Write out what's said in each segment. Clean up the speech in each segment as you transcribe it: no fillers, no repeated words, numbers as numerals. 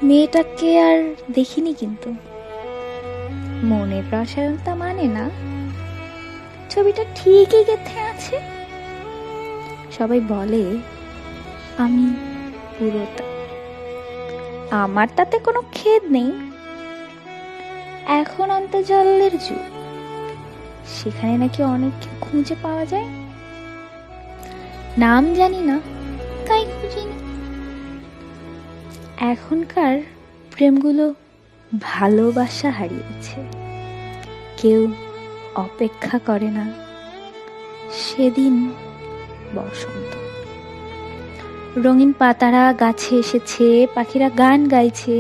মেয়েটাকে আর দেখিনি, কিন্তু মনের রসায়ন তা মানে না। ছবিটা ঠিকই গেঁথে আছে। সবাই বলে আমি পুরোটা। আমার তাতে কোনো খেদ নেই। এখন অন্তর্জালের যুগ, সেখানে নাকি অনেক খুঁজে পাওয়া যায়। নাম জানি না, তাই খুঁজিনি। এখনকার প্রেমগুলো ভালোবাসা হারিয়েছে, কেউ অপেক্ষা করে না। সেদিন বসন্ত, রঙিন পাতারা গাছে এসেছে, পাখিরা গান গাইছে।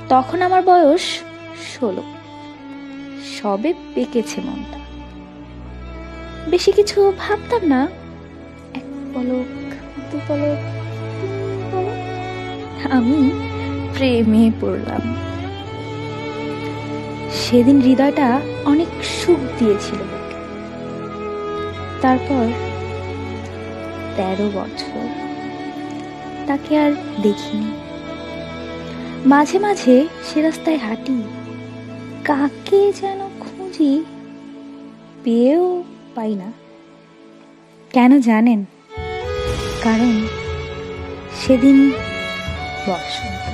তখন আমার বয়স 16, সবে পেকেছে মনটা। বেশি কিছু ভাবতাম না। এক পলক, দু পলক, তিন পলক, আমি প্রেমে পড়লাম। সেদিন হৃদয়টা অনেক সুখ দিয়েছিল। তারপর 13 বছর তাকে আর দেখিনি। মাঝে মাঝে সে রাস্তায় হাঁটি, কাকে যেন খুঁজি, পেয়েও পাই না। কেন জানেন? কারণ সেদিন বসন্ত।